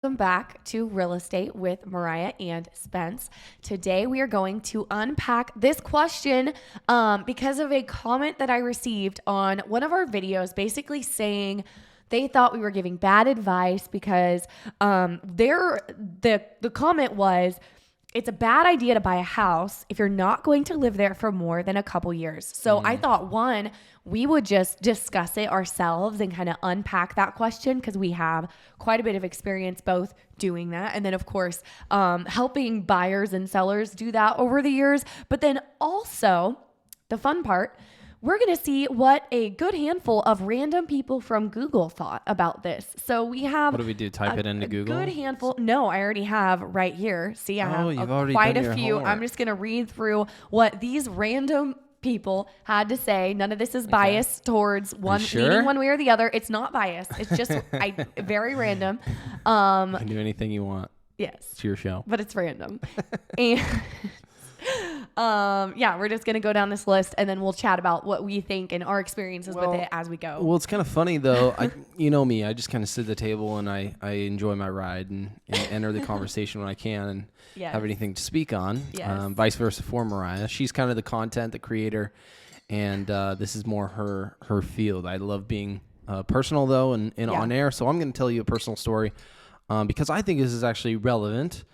Welcome back to Real Estate with Mariah and Spence. Today we are going to unpack this question because of a comment that I received on one of our videos, basically saying they thought we were giving bad advice because the comment was, it's a bad idea to buy a house if you're not going to live there for more than a couple years. So I thought, one, we would just discuss it ourselves and kind of unpack that question because we have quite a bit of experience both doing that. And then, of course, helping buyers and sellers do that over the years. But then also, the fun part, we're going to see what a good handful of random people from Google thought about this. So we have... What do we do? Type it into Google? Good handful. No, I already have right here. See, I have quite a few. Homework. I'm just going to read through what these random people had to say. None of this is biased towards one leaning one way or the other. It's not biased. It's just very random. You can do anything you want. Yes. It's your show. But it's random. And... we're just going to go down this list and then we'll chat about what we think and our experiences with it as we go. Well, it's kind of funny though. You know me, I just kind of sit at the table and I enjoy my ride and enter the conversation when I can and have anything to speak on. Yes. Vice versa for Mariah. She's kind of the content, the creator, and this is more her field. I love being personal though and on air. So I'm going to tell you a personal story because I think this is actually relevant.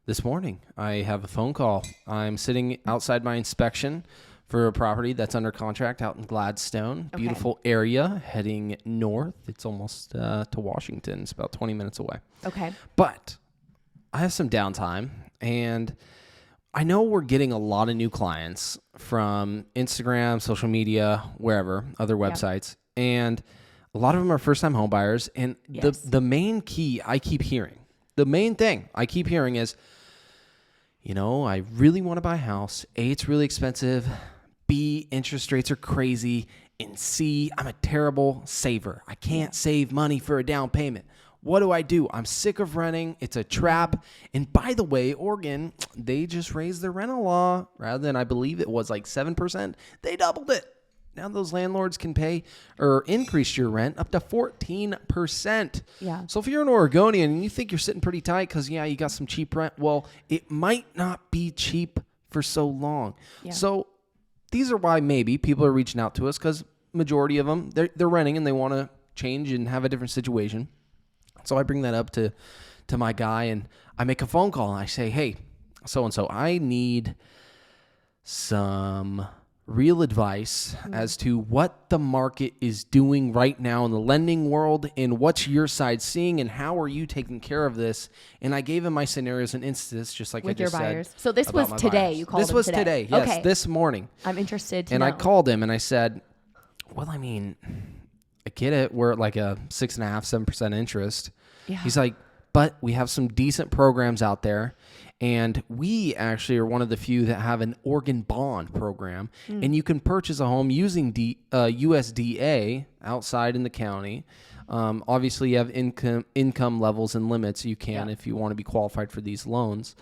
This morning, I have a phone call. I'm sitting outside my inspection for a property that's under contract out in Gladstone. Okay. Beautiful area heading north. It's almost to Washington. It's about 20 minutes away. Okay. But I have some downtime, and I know we're getting a lot of new clients from Instagram, social media, wherever, other websites. And a lot of them are first-time home buyers. And the main key I keep hearing, the main thing I keep hearing is, I really want to buy a house. A, it's really expensive. B, interest rates are crazy. And C, I'm a terrible saver. I can't save money for a down payment. What do? I'm sick of renting. It's a trap. And by the way, Oregon, they just raised their rental law. Rather than, I believe it was like 7%, they doubled it. Now those landlords can pay or increase your rent up to 14%. Yeah. So if you're an Oregonian and you think you're sitting pretty tight because, you got some cheap rent, well, it might not be cheap for so long. Yeah. So these are why maybe people are reaching out to us because majority of them, they're renting and they want to change and have a different situation. So I bring that up to my guy and I make a phone call and I say, hey, so-and-so, I need some real advice as to what the market is doing right now in the lending world and what's your side seeing and how are you taking care of this. And I gave him my scenarios and instances just like with I just your buyers. said. So this was today. You called this him was today. Yes, okay. This morning. I'm interested to know. And I called him and I said, well, I get it. We're at like a 6.5%, 7% interest. Yeah. He's like, but we have some decent programs out there. And we actually are one of the few that have an Oregon bond program. And you can purchase a home using USDA outside in the county. Obviously, you have income levels and limits. You can if you want to be qualified for these loans.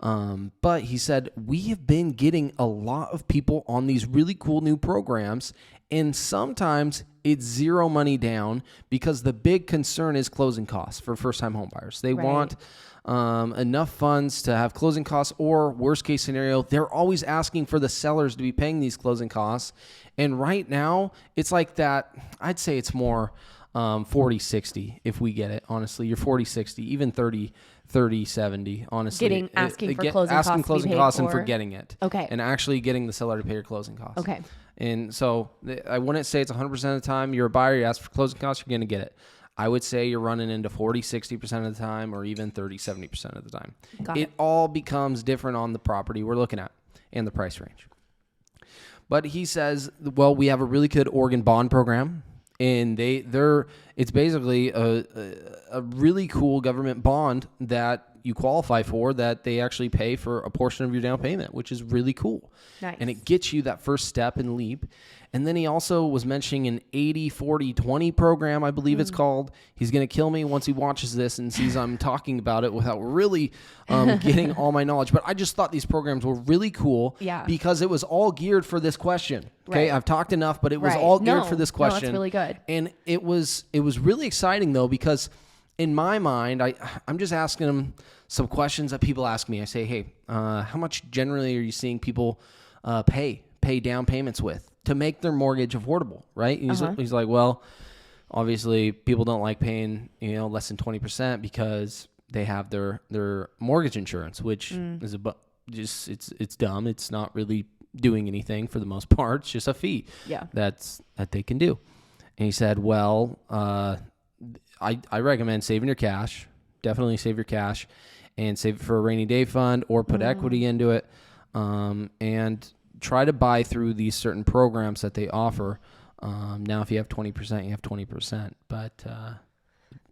But he said, we have been getting a lot of people on these really cool new programs. And sometimes it's zero money down because the big concern is closing costs for first-time home buyers. They want enough funds to have closing costs, or worst case scenario, they're always asking for the sellers to be paying these closing costs. And right now, it's like that. I'd say it's more 40-60 if we get it. Honestly, you're 40-60, even 30-70. Honestly, asking for closing costs and forgetting it. Okay, and actually getting the seller to pay your closing costs. Okay, and so I wouldn't say it's 100% of the time you're a buyer. You ask for closing costs, you're going to get it. I would say you're running into 40-60% of the time, or even 30-70% of the time. It all becomes different on the property we're looking at and the price range. But he says, well, we have a really good Oregon bond program. And it's basically a really cool government bond that you qualify for, that they actually pay for a portion of your down payment, which is really cool. Nice. And it gets you that first step and leap. And then he also was mentioning an 80-40-20 program, I believe it's called. He's going to kill me once he watches this and sees I'm talking about it without really getting all my knowledge. But I just thought these programs were really cool because it was all geared for this question. Okay, I've talked enough, but it was all geared for this question. No, that's really good. And it was really exciting, though, because in my mind, I'm just asking them some questions that people ask me. I say, hey, how much generally are you seeing people pay down payments with to make their mortgage affordable, right? And he's like, well, obviously people don't like paying, less than 20% because they have their mortgage insurance, which is it's dumb. It's not really doing anything for the most part. It's just a fee that they can do. And he said, well, I recommend saving your cash. Definitely save your cash and save it for a rainy day fund or put equity into it. And try to buy through these certain programs that they offer. Now, if you have 20%, you have 20%. But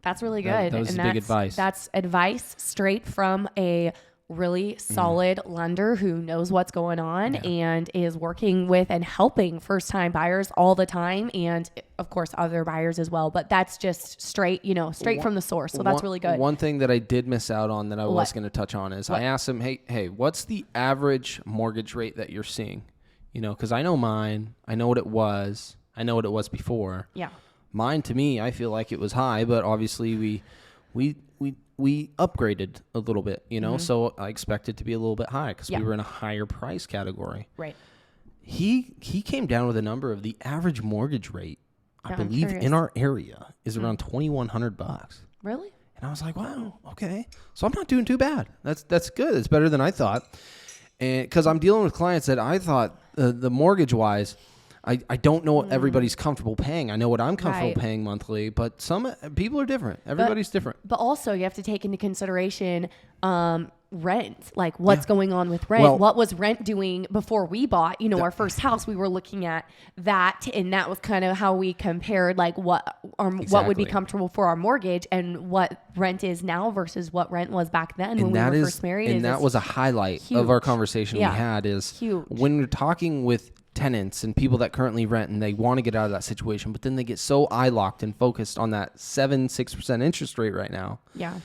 that's really good. That was big advice. That's advice straight from a really solid lender who knows what's going on and is working with and helping first-time buyers all the time, and of course other buyers as well. But that's just straight from the source. So that's really good. One thing that I did miss out on that I was going to touch on is I asked him, hey, what's the average mortgage rate that you're seeing? Because I know mine. I know what it was. I know what it was before. Yeah. Mine, to me, I feel like it was high, but obviously we upgraded a little bit, so I expect it to be a little bit high because we were in a higher price category. Right. He came down with a number of the average mortgage rate, I believe, in our area is around $2,100. Really? And I was like, wow, okay. So I'm not doing too bad. That's good. It's better than I thought. And because I'm dealing with clients that I thought the mortgage wise, I don't know what everybody's comfortable paying. I know what I'm comfortable paying monthly, but some people are different. Everybody's different. But also you have to take into consideration rent, like what's going on with rent. Well, what was rent doing before we bought, our first house? We were looking at that, and that was kind of how we compared like what would be comfortable for our mortgage and what rent is now versus what rent was back then when we were first married. And that was a highlight of our conversation we had is when you're talking with tenants and people that currently rent and they want to get out of that situation, but then they get so eye locked and focused on that 6% interest rate right now. Yeah,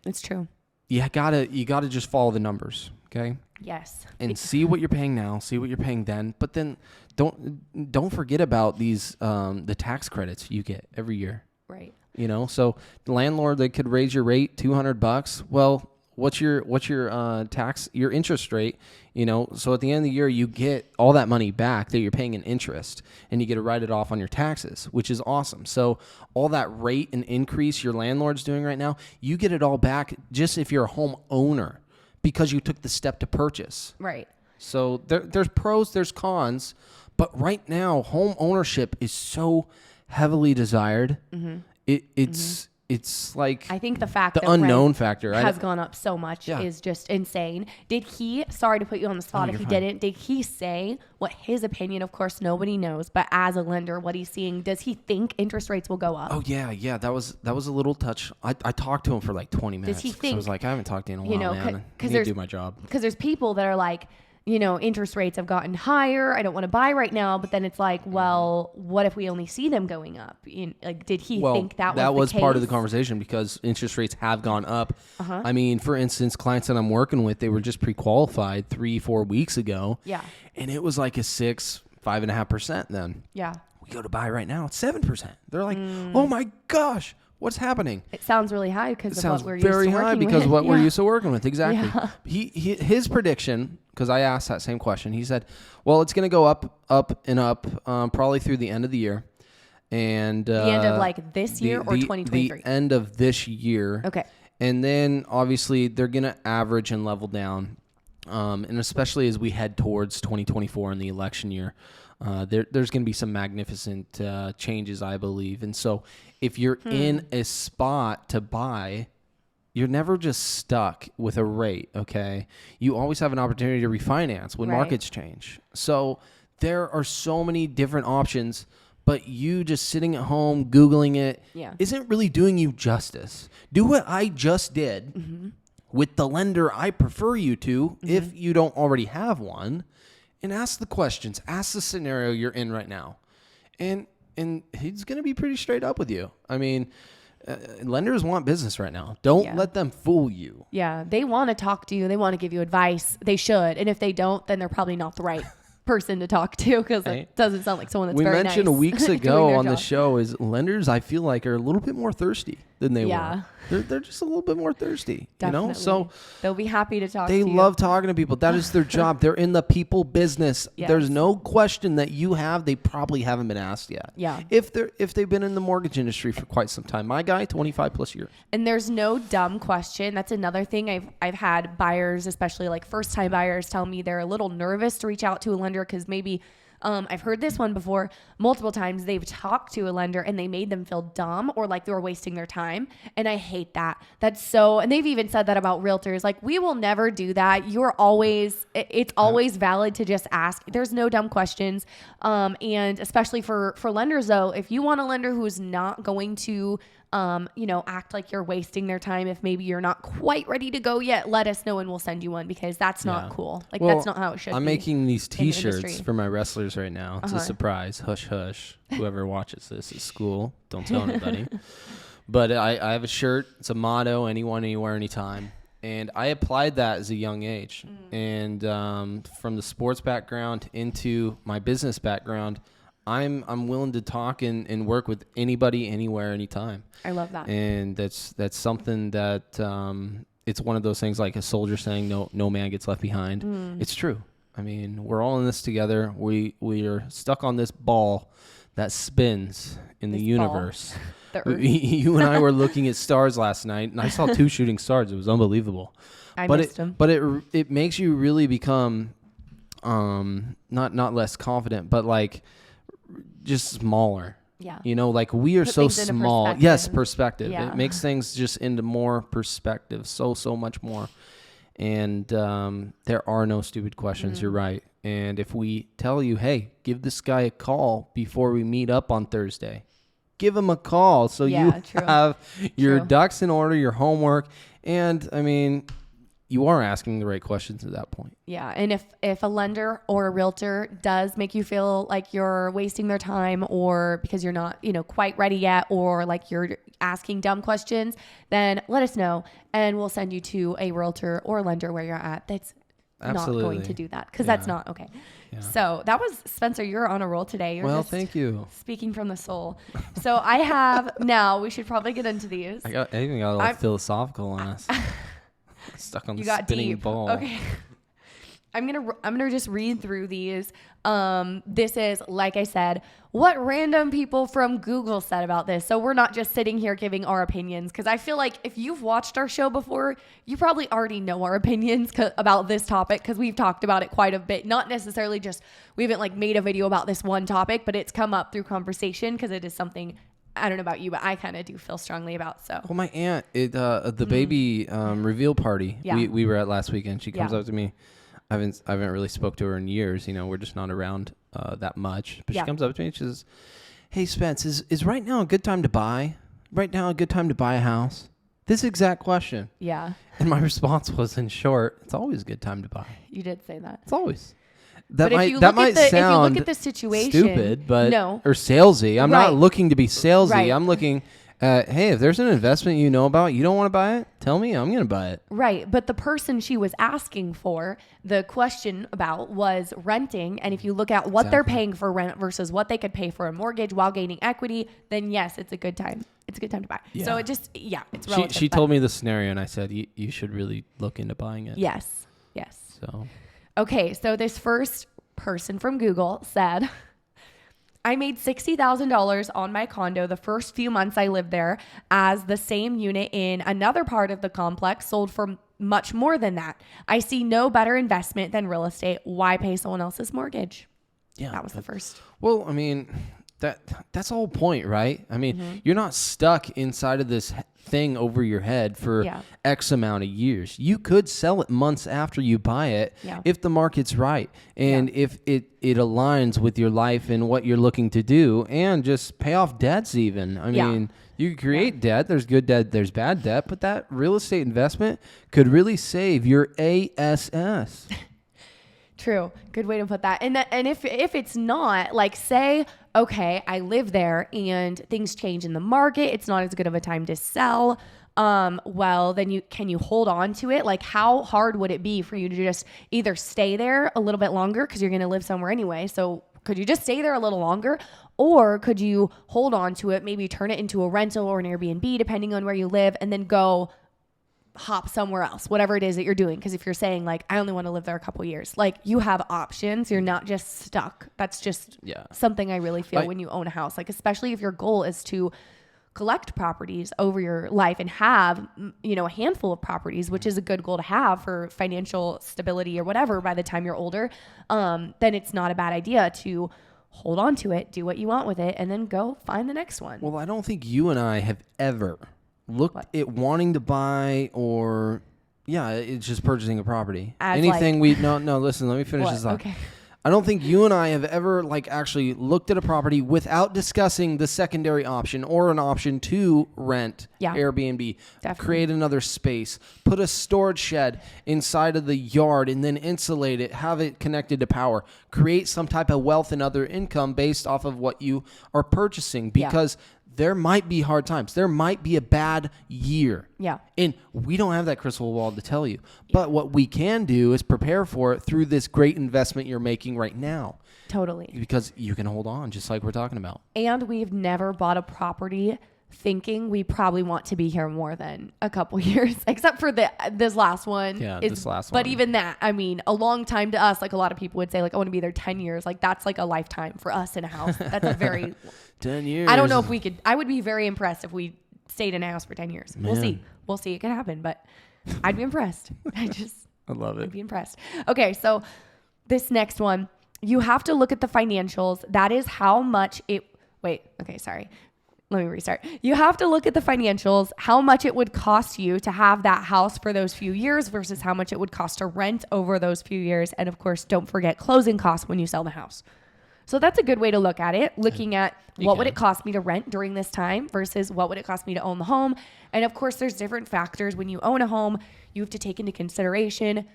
it's true. You gotta just follow the numbers, okay? Yes. And see what you're paying now, see what you're paying then, but then don't forget about these the tax credits you get every year. Right. So the landlord, they could raise your rate $200. Well, what's your your interest rate? So at the end of the year, you get all that money back that you're paying in interest, and you get to write it off on your taxes, which is awesome. So all that rate and increase your landlord's doing right now, you get it all back just if you're a home owner because you took the step to purchase. Right. So there's pros, there's cons, but right now, home ownership is so heavily desired. Mm-hmm. It's like I think the fact the that unknown rent factor has gone up so much is just insane. Did he, sorry to put you on the spot if he didn't, did he say what his opinion, of course nobody knows, but as a lender, what he's seeing, does he think interest rates will go up? Oh yeah. That was a little touch. I talked to him for like 20 minutes. Does he think, I was like, I haven't talked to you in a while, man. I need to do my job. Because there's people that are like, interest rates have gotten higher. I don't want to buy right now. But then it's like, well, what if we only see them going up? Did he think that was the case? Part of the conversation because interest rates have gone up. Uh-huh. I mean, for instance, clients that I'm working with, they were just pre-qualified 3-4 weeks ago. Yeah. And it was like a 5.5% then. Yeah. We go to buy right now, it's 7%. They're like, oh my gosh. What's happening? It sounds really high because of what we're used to working with. It sounds very high because of what we're used to working with. Exactly. Yeah. His prediction, because I asked that same question, he said, well, it's going to go up and up probably through the end of the year. And the end of like this year or 2023? The end of this year. Okay. And then obviously they're going to average and level down. And especially as we head towards 2024 in the election year, there's going to be some magnificent changes, I believe. And so if you're in a spot to buy, you're never just stuck with a rate, okay? You always have an opportunity to refinance when markets change. So there are so many different options, but you just sitting at home Googling it isn't really doing you justice. Do what I just did with the lender I prefer you to if you don't already have one. And ask the questions. Ask the scenario you're in right now. And he's going to be pretty straight up with you. I mean, lenders want business right now. Don't let them fool you. Yeah, they want to talk to you. They want to give you advice. They should. And if they don't, then they're probably not the right person to talk to because it doesn't sound like someone that's very nice. We mentioned weeks ago on the show is lenders, I feel like, are a little bit more thirsty. than they Yeah. were. They're just a little bit more thirsty, Definitely. you know? So they'll be happy to talk to they you. love talking to people. That is their job. They're in the people business. Yes. There's no question that you have. They probably haven't been asked yet. Yeah. If they've been in the mortgage industry for quite some time. My guy, 25 plus years. And there's no dumb question. That's another thing. I've had buyers, especially like first time buyers, tell me they're a little nervous to reach out to a lender because maybe I've heard this one before multiple times. They've talked to a lender and they made them feel dumb or like they were wasting their time. And I hate that. And they've even said that about realtors. Like, we will never do that. It's always valid to just ask. There's no dumb questions. And especially for lenders though, if you want a lender who's not going to act like you're wasting their time. If maybe you're not quite ready to go yet, let us know and we'll send you one because that's not cool. Like, that's not how it should be. I'm making these the t-shirts industry. for my wrestlers right now. It's a surprise. Hush, hush. Whoever watches this is school. Don't tell anybody. But I have a shirt. It's a motto, anyone, anywhere, anytime. And I applied that as a young age. And from the sports background into my business background, I'm willing to talk and work with anybody, anywhere, anytime. I love that. And that's something that it's one of those things like a soldier saying no man gets left behind. It's true. I mean, we're all in this together. We are stuck on this ball that spins in the universe. The earth. You and I were looking at stars last night, and I saw 2 shooting stars. It was unbelievable. I missed them. But it makes you really become not less confident, but like just smaller. Yeah. You know, like we are Put so things into small. perspective. Yes, perspective. Yeah. It makes things just into more perspective. So much more. And there are no stupid questions. You're right. And if we tell you, hey, give this guy a call before we meet up on Thursday, give him a call so you have your ducks in order, your homework. And I mean, you are asking the right questions at that point. Yeah. And if a lender or a realtor does make you feel like you're wasting their time or because you're not, quite ready yet, or like you're asking dumb questions, then let us know and we'll send you to a realtor or lender where you're at that's not going to do that because that's not okay. Yeah. So that was Spencer. You're on a roll today. You're just thank you. Speaking from the soul. So I have now. We should probably get into these. I even got a little philosophical on us. Stuck on the spinning ball. Okay. I'm gonna just read through these. This is, like I said, what random people from Google said about this. So we're not just sitting here giving our opinions, because I feel like if you've watched our show before, you probably already know our opinions about this topic, because we've talked about it quite a bit. Not necessarily just, we haven't like made a video about this one topic, but it's come up through conversation because it is something, I don't know about you, but I kind of do feel strongly about. So, well, my aunt, the baby reveal party we were at last weekend, she comes up to me. I haven't really spoke to her in years. We're just not around that much. But she comes up to me and she says, "Hey, Spence, is right now a good time to buy? Right now a good time to buy a house?" This exact question. Yeah. And my response was, in short, it's always a good time to buy. You did say that. It's always. If you look at the situation, stupid, but no. Or salesy. I'm not looking to be salesy. Right. I'm looking. Hey, if there's an investment you know about, you don't want to buy it, tell me, I'm going to buy it. Right. But the person she was asking for, the question about, was renting. And if you look at what they're paying for rent versus what they could pay for a mortgage while gaining equity, then yes, it's a good time. It's a good time to buy. Yeah. So it's relative. She told me the scenario and I said, you should really look into buying it. Yes. So. Okay. So this first person from Google said, I made $60,000 on my condo the first few months I lived there, as the same unit in another part of the complex sold for much more than that. I see no better investment than real estate. Why pay someone else's mortgage? Yeah. That was the first. Well, I mean, that's the whole point, right? I mean, you're not stuck inside of this thing over your head for X amount of years. You could sell it months after you buy it if the market's right and if it aligns with your life and what you're looking to do, and just pay off debts even. I mean, you can create debt. There's good debt, there's bad debt, but that real estate investment could really save your ASS. True. Good way to put that. And if it's not, like, say, okay, I live there and things change in the market, it's not as good of a time to sell. Well, then can you hold on to it? Like, how hard would it be for you to just either stay there a little bit longer because you're going to live somewhere anyway? So could you just stay there a little longer? Or could you hold on to it, maybe turn it into a rental or an Airbnb, depending on where you live, and then go hop somewhere else, whatever it is that you're doing. Because if you're saying like, I only want to live there a couple years, like you have options. You're not just stuck. That's just something I really feel when you own a house, like especially if your goal is to collect properties over your life and have, a handful of properties, which is a good goal to have for financial stability or whatever by the time you're older, then it's not a bad idea to hold on to it, do what you want with it, and then go find the next one. Well, I don't think you and I have ever looked at wanting to buy or, it's just purchasing a property. Anything listen, let me finish this off. Okay. I don't think you and I have ever actually looked at a property without discussing the secondary option or an option to rent, Airbnb, create another space, put a storage shed inside of the yard and then insulate it, have it connected to power, create some type of wealth and other income based off of what you are purchasing because there might be hard times. There might be a bad year. Yeah. And we don't have that crystal ball to tell you. But what we can do is prepare for it through this great investment you're making right now. Totally. Because you can hold on, just like we're talking about. And we've never bought a property thinking we probably want to be here more than a couple years, except for this last one. Yeah, this last one. But even that, I mean, a long time to us, like a lot of people would say, like, I want to be there 10 years. Like, that's like a lifetime for us in a house. That's a very... 10 years. I don't know if we could... I would be very impressed if we stayed in a house for 10 years. Man. We'll see. We'll see. It could happen, but I'd be impressed. I love it. I'd be impressed. Okay, so this next one, you have to look at the financials. That is how much it... Wait, okay, sorry. Let me restart. You have to look at the financials, how much it would cost you to have that house for those few years versus how much it would cost to rent over those few years. And of course, don't forget closing costs when you sell the house. So that's a good way to look at it, looking at what would it cost me to rent during this time versus what would it cost me to own the home. And of course, there's different factors. When you own a home, you have to take into consideration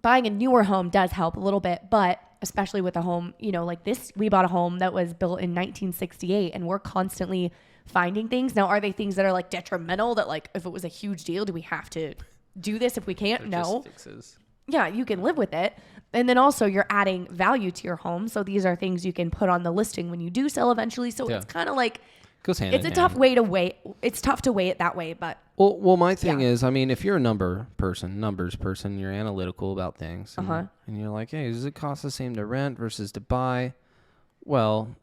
buying a newer home does help a little bit, but especially with a home, like this, we bought a home that was built in 1968 and we're constantly finding things. Now, are they things that are like detrimental that like, if it was a huge deal, do we have to do this if we can't? No. Yeah, you can live with it. And then also you're adding value to your home. So these are things you can put on the listing when you do sell eventually. So it's kind of like, goes hand it's in a hand. tough way to weigh. It's tough to weigh it that way, but. Well, my thing is, I mean, if you're a numbers person, you're analytical about things. And, and you're like, hey, does it cost the same to rent versus to buy? Well,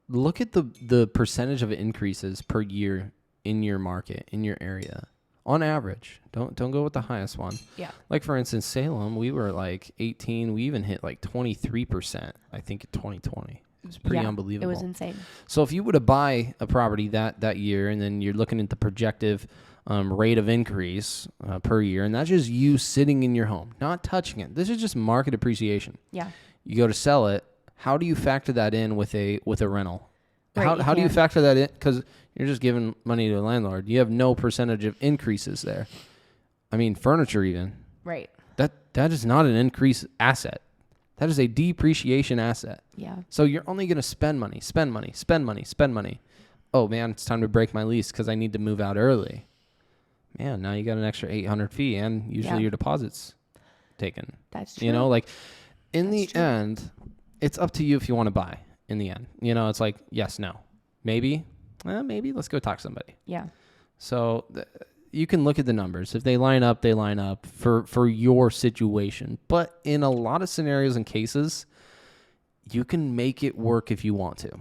look at the percentage of increases per year in your market, in your area. On average, don't go with the highest one. Yeah. Like for instance, Salem, we were like 18. We even hit like 23%. I think in 2020. It was pretty unbelievable. It was insane. So if you were to buy a property that year, and then you're looking at the projected rate of increase per year, and that's just you sitting in your home, not touching it. This is just market appreciation. Yeah. You go to sell it. How do you factor that in with a rental? Right, how do you factor that in? Because you're just giving money to a landlord. You have no percentage of increases there. I mean, furniture even. Right. That is not an increase asset. That is a depreciation asset. Yeah. So you're only going to spend money. Oh, man, it's time to break my lease because I need to move out early. Man, now you got an extra 800 fee, and usually your deposit's taken. That's true. In the end, it's up to you if you want to buy. In the end, it's like, yes, no, maybe, let's go talk to somebody. Yeah. So you can look at the numbers. If they line up, for your situation. But in a lot of scenarios and cases, you can make it work if you want to.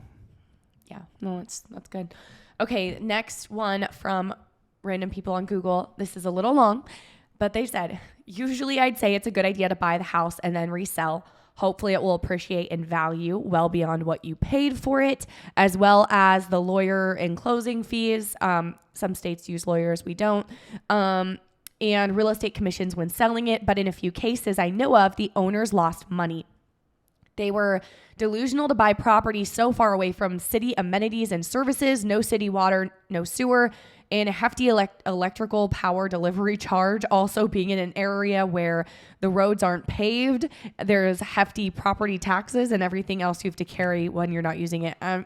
Yeah. No, that's good. Okay. Next one from random people on Google. This is a little long, but they said, usually I'd say it's a good idea to buy the house and then resell. Hopefully it will appreciate in value well beyond what you paid for it, as well as the lawyer and closing fees. Some states use lawyers, we don't. And real estate commissions when selling it. But in a few cases I know of, the owners lost money. They were delusional to buy property so far away from city amenities and services, no city water, no sewer, and a hefty electrical power delivery charge. Also being in an area where the roads aren't paved, there's hefty property taxes and everything else you have to carry when you're not using it. I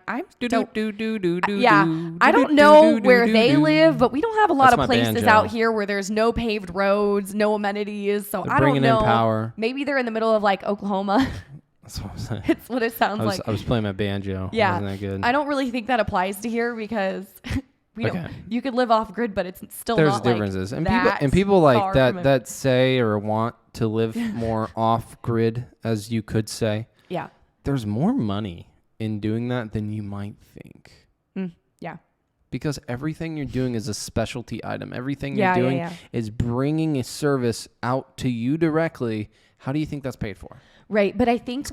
don't know where they live, but we don't have a lot of places out here where there's no paved roads, no amenities. So I don't know. In power. Maybe they're in the middle of like Oklahoma. That's what I'm saying. It's what it sounds like. I was playing my banjo. Yeah. Wasn't that good? I don't really think that applies to here because you could live off grid, but it's still There's not differences. Like and people like far that say or want to live more off grid, as you could say. Yeah. There's more money in doing that than you might think. Yeah. Because everything you're doing is a specialty item. Everything you're doing is bringing a service out to you directly. How do you think that's paid for? Right. But I think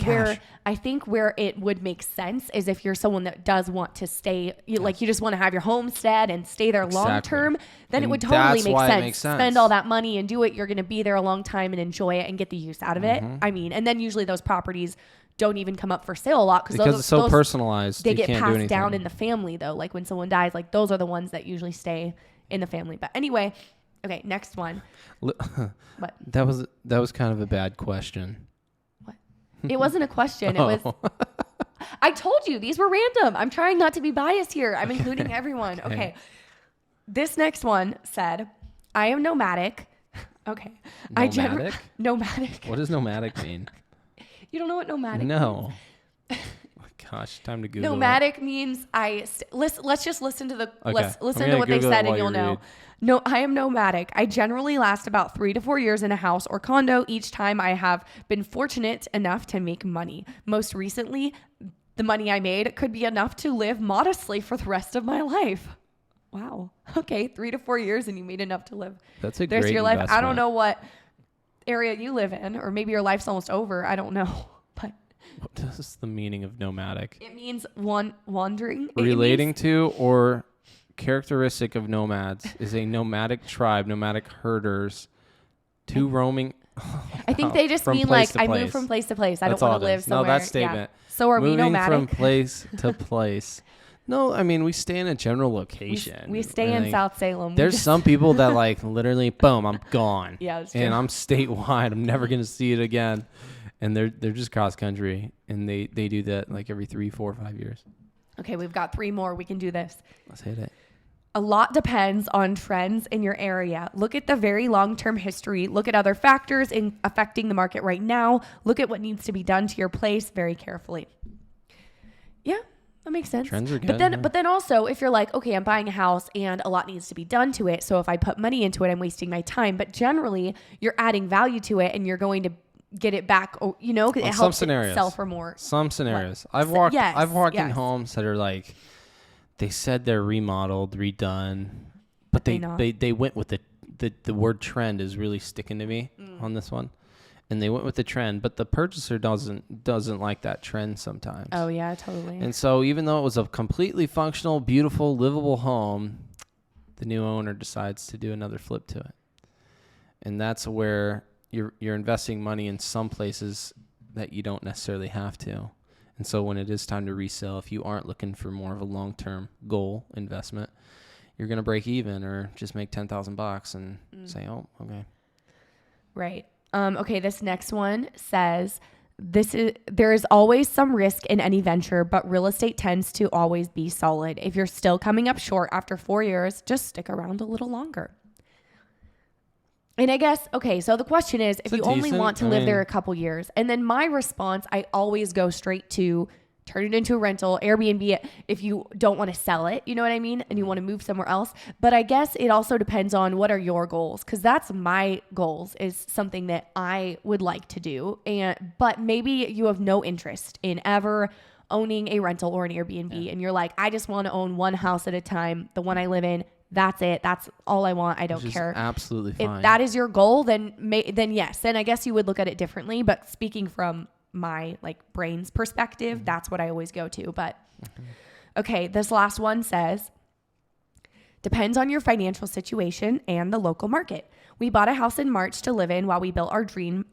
where it would make sense is if you're someone that does want to stay, like you just want to have your homestead and stay there long term, then it would totally make sense. Spend all that money and do it. You're going to be there a long time and enjoy it and get the use out of it. I mean, and then usually those properties don't even come up for sale a lot because it's so personalized. They get passed down in the family though. Like when someone dies, like those are the ones that usually stay in the family. But anyway, okay, next one. What? That was kind of a bad question. It wasn't a question. It was. I told you these were random. I'm trying not to be biased here. I'm including everyone. Okay. This next one said, "I am nomadic." Okay. Nomadic? Nomadic. What does nomadic mean? You don't know what nomadic means? No. Gosh, time to Google. Nomadic means let's just listen to the listen to what Google they said and you'll know. Read. No, I am nomadic. I generally last about 3 to 4 years in a house or condo. Each time I have been fortunate enough to make money. Most recently, the money I made could be enough to live modestly for the rest of my life. Wow. Okay, 3 to 4 years and you made enough to live. That's a There's great your life. investment. I don't know what area you live in, or maybe your life's almost over. I don't know. But what is the meaning of nomadic? it means wandering. Relating to or characteristic of nomads is a nomadic tribe, nomadic herders, to roaming. I think they just mean like I move from place to place. I don't want to live somewhere. No, that statement. Yeah. So are we nomadic? Moving from place to place. No, I mean we stay in a general location. We stay in South Salem. There's some people that like literally, boom, I'm gone. Yeah, that's true. And I'm statewide. I'm never gonna see it again. And they're just cross country, and they do that like every 3, 4, 5 years. Okay, we've got 3 more. We can do this. Let's hit it. A lot depends on trends in your area. Look at the very long-term history. Look at other factors affecting the market right now. Look at what needs to be done to your place very carefully. Yeah, that makes sense. Trends are good. But then also, if you're like, okay, I'm buying a house and a lot needs to be done to it. So if I put money into it, I'm wasting my time. But generally, you're adding value to it and you're going to get it back. You know, it helps it sell for more. Some scenarios. I've walked in homes that are like, they said they're remodeled, redone, but they went with the word trend is really sticking to me on this one. And they went with the trend, but the purchaser doesn't like that trend sometimes. Oh yeah, totally. And so even though it was a completely functional, beautiful, livable home, the new owner decides to do another flip to it. And that's where you're investing money in some places that you don't necessarily have to. And so when it is time to resell, if you aren't looking for more of a long-term goal investment, you're going to break even or just make $10,000 and say, oh, okay. Right. Okay. This next one says, there is always some risk in any venture, but real estate tends to always be solid. If you're still coming up short after 4 years, just stick around a little longer. And I guess, okay, so the question is, if you only want to live there a couple years, and then my response, I always go straight to turn it into a rental, Airbnb it, if you don't want to sell it, you know what I mean? And you want to move somewhere else. But I guess it also depends on what are your goals, because that's my goals, is something that I would like to do. But maybe you have no interest in ever owning a rental or an Airbnb, and you're like, I just want to own one house at a time, the one I live in. That's it. That's all I want. I don't care. Absolutely fine. If that is your goal, then yes. Then I guess you would look at it differently. But speaking from my brain's perspective, that's what I always go to. But okay, this last one says, depends on your financial situation and the local market. We bought a house in March to live in while we build our dream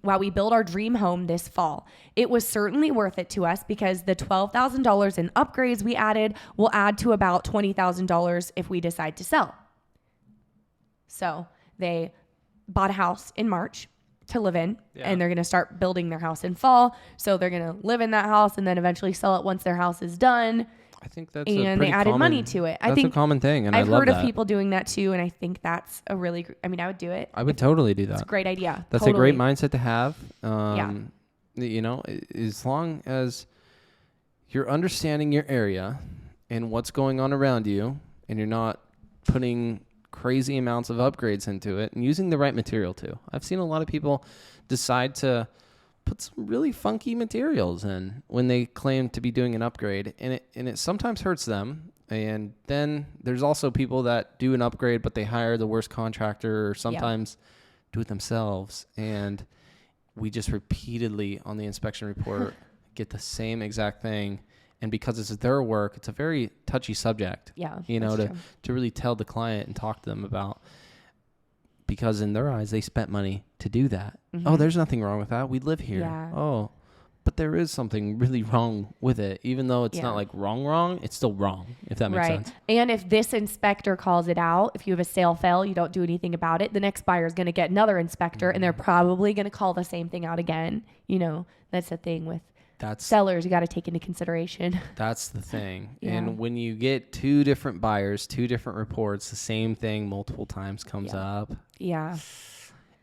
home this fall. It was certainly worth it to us because the $12,000 in upgrades we added will add to about $20,000 if we decide to sell. So they bought a house in March to live in, and they're going to start building their house in fall. So they're going to live in that house and then eventually sell it once their house is done. I think that's they added money to it. That's a common thing, and I've I love heard that. of people doing that too, and I think that's I would do it. I would totally do that. It's a great idea. That's totally. a great mindset to have. You know, as long as you're understanding your area and what's going on around you, and you're not putting crazy amounts of upgrades into it and using the right material too. I've seen a lot of people decide to put some really funky materials in when they claim to be doing an upgrade, and it sometimes hurts them. And then there's also people that do an upgrade, but they hire the worst contractor or sometimes do it themselves. And we just repeatedly on the inspection report get the same exact thing. And because it's their work, it's a very touchy subject. Yeah, you know, to really tell the client and talk to them about, because in their eyes, they spent money to do that. Mm-hmm. Oh, there's nothing wrong with that. We live here. Yeah. Oh, but there is something really wrong with it. Even though it's not like wrong, it's still wrong, if that makes sense. And if this inspector calls it out, if you have a sale fail, you don't do anything about it, the next buyer is going to get another inspector, and they're probably going to call the same thing out again. You know, that's the thing with sellers you got to take into consideration. That's the thing. Yeah. And when you get two different buyers, two different reports, the same thing multiple times comes up. Yeah.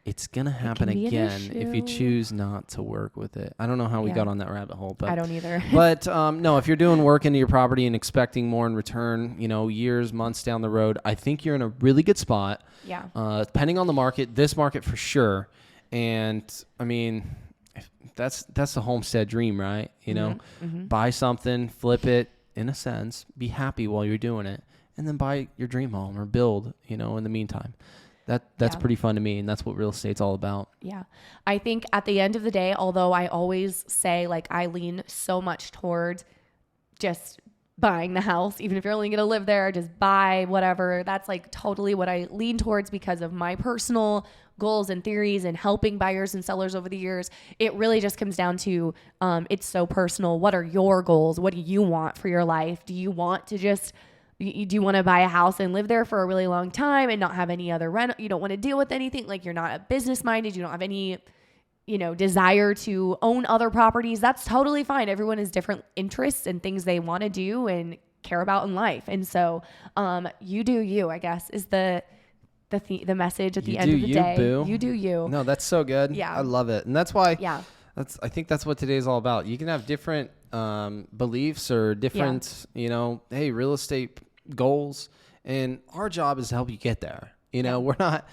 It's going to happen again if you choose not to work with it. I don't know how we got on that rabbit hole, but I don't either. But no, if you're doing work into your property and expecting more in return, you know, years, months down the road, I think you're in a really good spot. Yeah. Depending on the market, this market for sure. And I mean, that's the homestead dream, right? You know, buy something, flip it, in a sense, be happy while you're doing it, and then buy your dream home or build, you know, in the meantime. That's pretty fun to me, and that's what real estate's all about. Yeah. I think at the end of the day, although I always say, like, I lean so much towards just buying the house, even if you're only going to live there, just buy whatever. That's like totally what I lean towards because of my personal goals and theories and helping buyers and sellers over the years. It really just comes down to, it's so personal. What are your goals? What do you want for your life? Do you want to just, do you want to buy a house and live there for a really long time and not have any other rent? You don't want to deal with anything. Like, you're not business minded. You don't have any, you know, desire to own other properties. That's totally fine. Everyone has different interests and things they want to do and care about in life. And so, you do you, I guess, is the message at the end of the day. Boo. You do you. No, that's so good. Yeah. I love it. And that's why, I think that's what today's all about. You can have different, beliefs or different, you know, hey, real estate goals. And our job is to help you get there. You know, we're not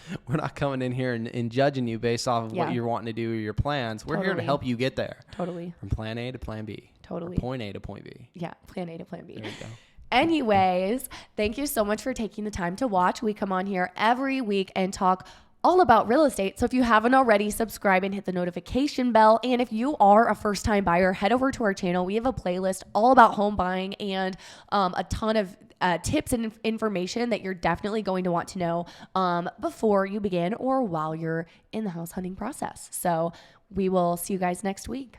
coming in here and judging you based off of what you're wanting to do or your plans. We're here to help you get there. Totally. From plan A to plan B. Totally. Or point A to point B. Yeah. Plan A to plan B. There you go. Anyways, thank you so much for taking the time to watch. We come on here every week and talk all about real estate. So if you haven't already, subscribe and hit the notification bell. And if you are a first-time buyer, head over to our channel. We have a playlist all about home buying and a ton of tips and information that you're definitely going to want to know before you begin or while you're in the house hunting process. So we will see you guys next week.